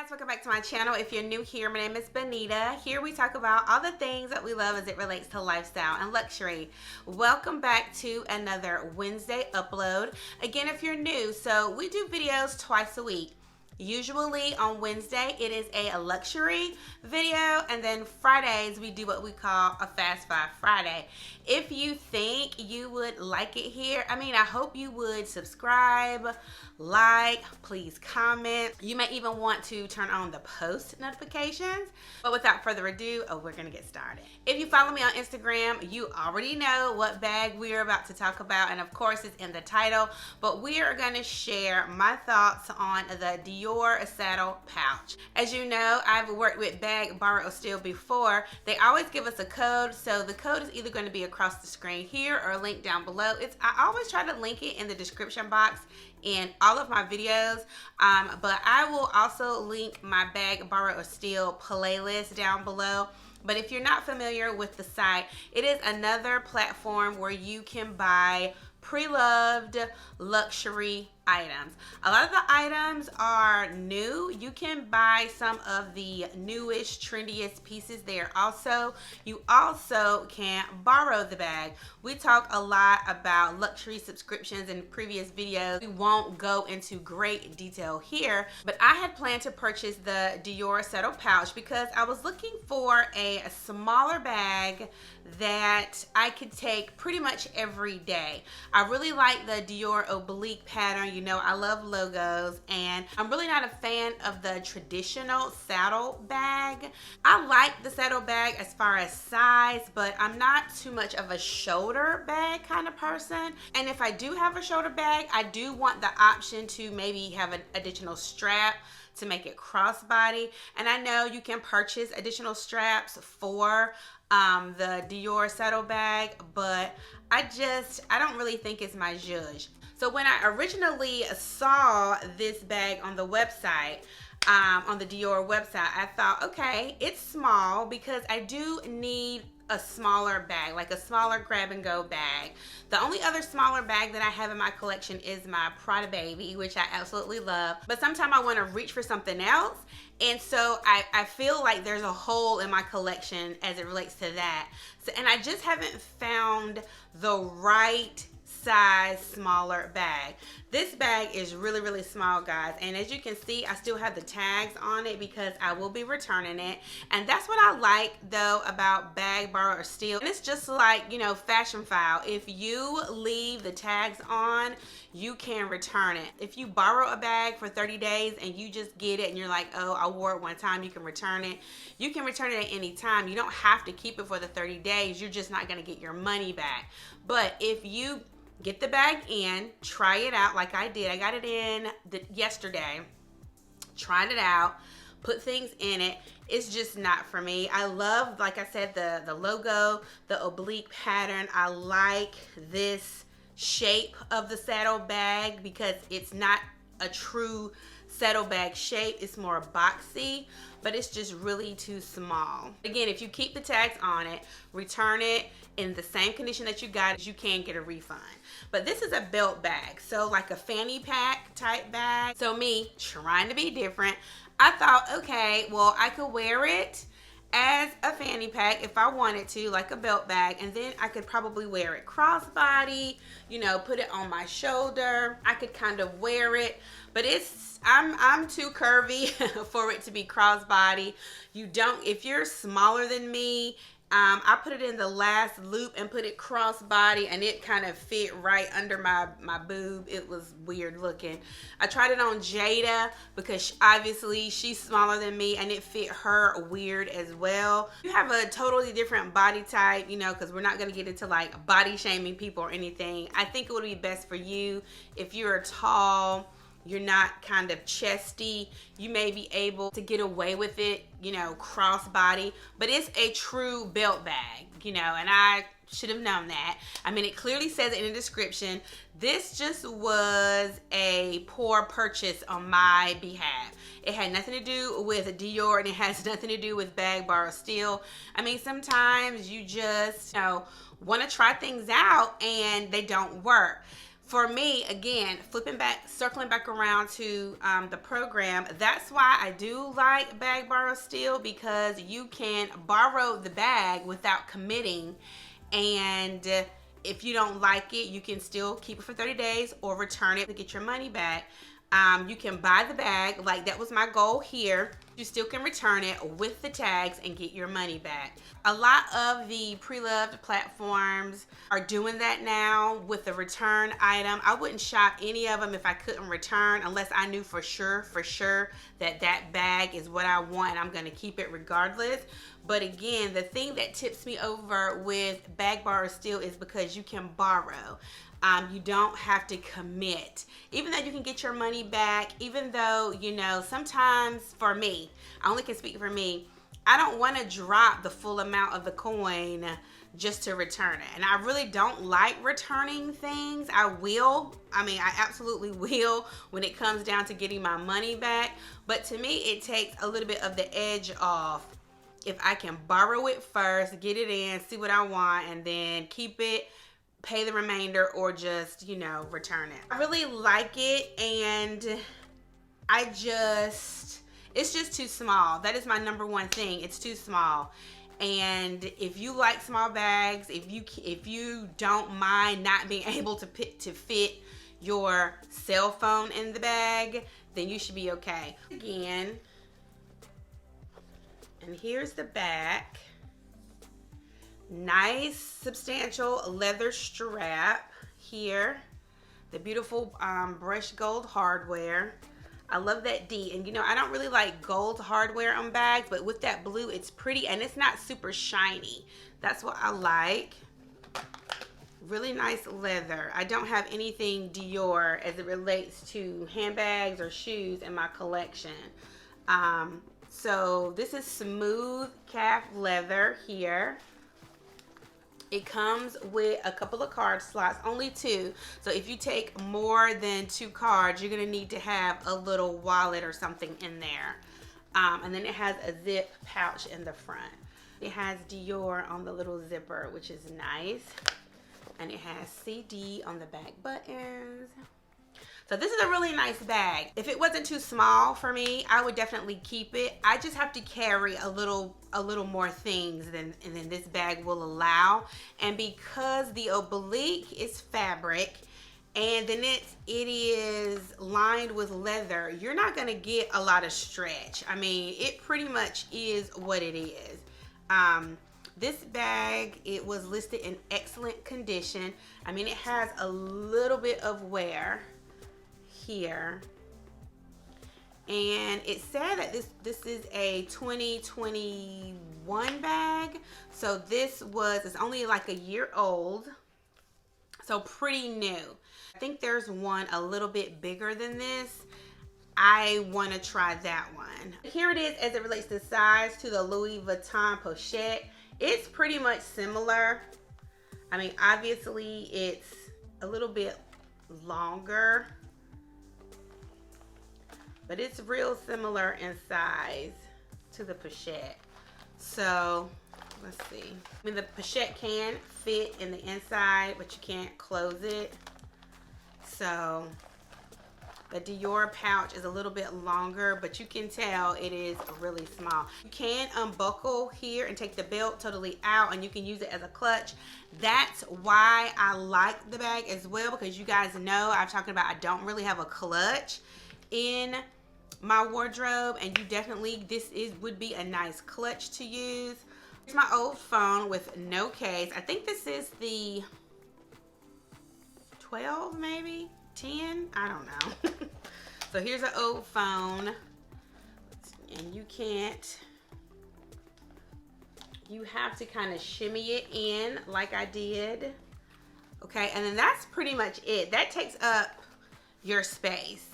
guys, welcome back to my channel. If you're new here, my name is Benita. Here we talk about all the things that we love as it relates to lifestyle and luxury. Welcome back to another Wednesday upload. Again, if you're new, so we do videos twice a week. Usually on Wednesday, it is a luxury video, and then Fridays, we do what we call a Fast Five Friday. If you think you would like it here, I hope you would subscribe, like, please comment. You may even want to turn on the post notifications. But without further ado, we're gonna get started. If you follow me on Instagram, you already know what bag we're about to talk about, and of course it's in the title, but we are gonna share my thoughts on the Dior saddle pouch. As you know, I've worked with Bag, Borrow, or Steal before. They always give us a code, so the code is either going to be across the screen here or linked down below. I always try to link it in the description box in all of my videos, but I will also link my Bag, Borrow, or Steal playlist down below. But if you're not familiar with the site, it is another platform where you can buy pre-loved luxury items. A lot of the items are new. You can buy some of the newest, trendiest pieces there. You also can borrow the bag. We talk a lot about luxury subscriptions in previous videos. We won't go into great detail here, but I had planned to purchase the Dior saddle pouch because I was looking for a smaller bag that I could take pretty much every day. I really like the Dior oblique pattern. You know, I love logos, and I'm really not a fan of the traditional saddle bag. I like the saddle bag as far as size, but I'm not too much of a shoulder bag kind of person. And if I do have a shoulder bag, I do want the option to maybe have an additional strap to make it crossbody. And I know you can purchase additional straps for the Dior saddle bag, but I don't really think it's my zhuzh. So when I originally saw this bag on the website, on the Dior website, I thought, okay, it's small because I do need a smaller bag, like a smaller grab and go bag. The only other smaller bag that I have in my collection is my Prada Baby, which I absolutely love. But sometimes I want to reach for something else. And so I feel like there's a hole in my collection as it relates to that. And I just haven't found the right size smaller bag. This bag is really, really small, guys, and as you can see, I still have the tags on it because I will be returning it. And that's what I like though about Bag, Borrow, or Steal. And it's just like, you know, fashion file. If you leave the tags on, you can return it. If you borrow a bag for 30 days and you just get it and you're like, oh, I wore it one time, you can return it. You can return it at any time. You don't have to keep it for the 30 days. You're just not going to get your money back. But if you get the bag in, try it out like I did. I got it in yesterday, tried it out, put things in it. It's just not for me. I love, like I said, the logo, the oblique pattern. I like this shape of the saddle bag because it's not a true saddlebag shape. It's more boxy, but it's just really too small. Again, if you keep the tags on it, return it in the same condition that you got it, you can get a refund. But this is a belt bag, so like a fanny pack type bag. So me trying to be different, I thought, okay, well, I could wear it as a fanny pack if I wanted to, like a belt bag, and then I could probably wear it crossbody, you know, put it on my shoulder. I could kind of wear it, but I'm too curvy for it to be crossbody. If you're smaller than me, I put it in the last loop and put it crossbody, and it kind of fit right under my boob. It was weird looking. I tried it on Jada because obviously she's smaller than me, and it fit her weird as well. You have a totally different body type, you know, because we're not going to get into like body shaming people or anything. I think it would be best for you if you're tall, you're not kind of chesty, you may be able to get away with it, you know, crossbody, but it's a true belt bag, you know, and I should have known that. I mean, it clearly says it in the description. This just was a poor purchase on my behalf. It had nothing to do with Dior, and it has nothing to do with Bag, Borrow, Steal. I mean, sometimes you just, you know, want to try things out and they don't work. for me, again, circling back around to the program, that's why I do like bag borrow still, because you can borrow the bag without committing, and if you don't like it, you can still keep it for 30 days or return it to get your money back. You can buy the bag, like that was my goal here. You still can return it with the tags and get your money back. A lot of the pre-loved platforms are doing that now with the return item. I wouldn't shop any of them if I couldn't return, unless I knew for sure that that bag is what I want and I'm going to keep it regardless. But again, the thing that tips me over with bag borrow still is because you can borrow. You don't have to commit. Even though you can get your money back, even though, you know, sometimes for me, I only can speak for me, I don't want to drop the full amount of the coin just to return it. And I really don't like returning things. I absolutely will when it comes down to getting my money back. But to me, it takes a little bit of the edge off if I can borrow it first, get it in, see what I want, and then keep it, pay the remainder, or just, you know, return it. I really like it, and it's just too small. That is my number one thing. It's too small. And if you like small bags, if you don't mind not being able to fit your cell phone in the bag, then you should be okay. Again, and here's the back. Nice substantial leather strap here. The beautiful brushed gold hardware. I love that D. And you know, I don't really like gold hardware on bags, but with that blue, it's pretty and it's not super shiny. That's what I like. Really nice leather. I don't have anything Dior as it relates to handbags or shoes in my collection. So this is smooth calf leather here. It comes with a couple of card slots, only 2. So if you take more than 2 cards, you're going to need to have a little wallet or something in there. And then it has a zip pouch in the front. It has Dior on the little zipper, which is nice. And it has CD on the back buttons. So this is a really nice bag. If it wasn't too small for me, I would definitely keep it. I just have to carry a little more things than this bag will allow. And because the oblique is fabric and then it is lined with leather, you're not gonna get a lot of stretch. I mean, it pretty much is what it is. This bag, it was listed in excellent condition. I mean, it has a little bit of wear here, and it said that this is a 2021 bag, so it's only like a year old, so pretty new. I think there's one a little bit bigger than this. I want to try that one. Here it is as it relates to size to the Louis Vuitton pochette. It's pretty much similar. I mean, obviously it's a little bit longer, but it's real similar in size to the pochette. So let's see. I mean, the pochette can fit in the inside, but you can't close it. So the Dior pouch is a little bit longer, but you can tell it is really small. You can unbuckle here and take the belt totally out, and you can use it as a clutch. That's why I like the bag as well, because you guys know I've talked about I don't really have a clutch in my wardrobe, and you definitely, would be a nice clutch to use. Here's my old phone with no case. I think this is the 12, maybe 10, I don't know. So here's an old phone, and you have to kind of shimmy it in like I did. Okay, and then that's pretty much it. That takes up your space.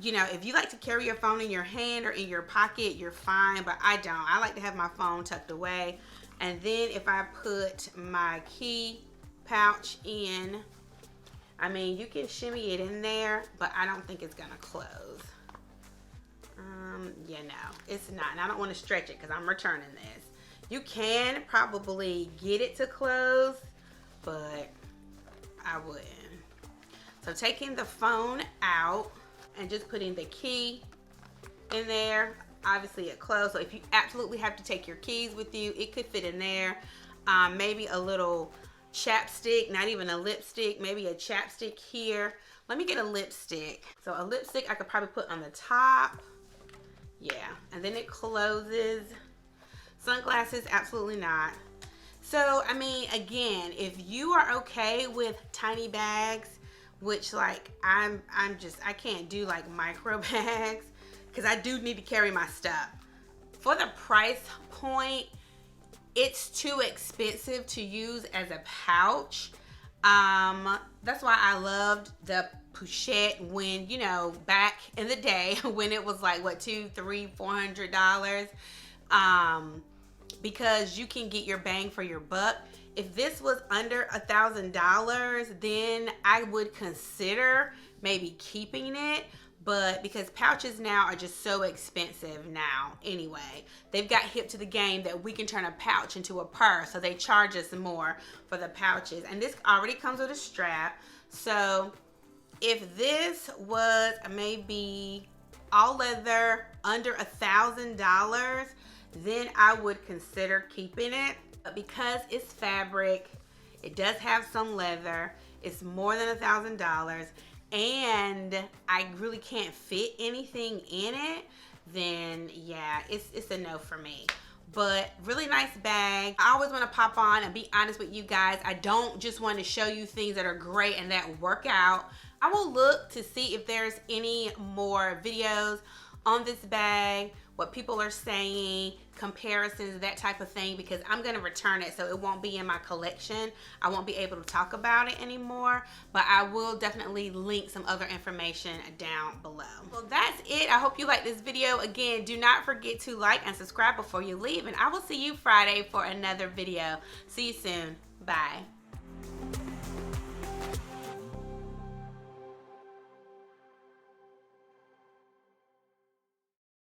You know, if you like to carry your phone in your hand or in your pocket, you're fine, but I don't. I like to have my phone tucked away. And then if I put my key pouch in, I mean, you can shimmy it in there, but I don't think it's gonna close. Yeah, no, it's not. And I don't want to stretch it because I'm returning this. You can probably get it to close, but I wouldn't. So taking the phone out and just putting the key in there. Obviously it closed, so if you absolutely have to take your keys with you, it could fit in there. Maybe a little chapstick, not even a lipstick, maybe a chapstick here. Let me get a lipstick. So a lipstick I could probably put on the top. Yeah, and then it closes. Sunglasses, absolutely not. So, I mean, again, if you are okay with tiny bags, which like I can't do like micro bags, because I do need to carry my stuff. For the price point, it's too expensive to use as a pouch. That's why I loved the pochette when, you know, back in the day when it was like what, $200, $300, $400, because you can get your bang for your buck. If this was under $1,000, then I would consider maybe keeping it. But because pouches now are just so expensive now anyway, they've got hip to the game that we can turn a pouch into a purse, so they charge us more for the pouches. And this already comes with a strap. So if this was maybe all leather under $1,000, then I would consider keeping it. But because it's fabric, it does have some leather, it's more than $1,000, and I really can't fit anything in it, then yeah, it's a no for me. But really nice bag. I always want to pop on and be honest with you guys. I don't just want to show you things that are great and that work out. I will look to see if there's any more videos on this bag, what people are saying, comparisons, that type of thing, because I'm going to return it, so it won't be in my collection. I won't be able to talk about it anymore, but I will definitely link some other information down below. Well, that's it. I hope you like this video. Again, do not forget to like and subscribe before you leave, and I will see you Friday for another video. See you soon. Bye.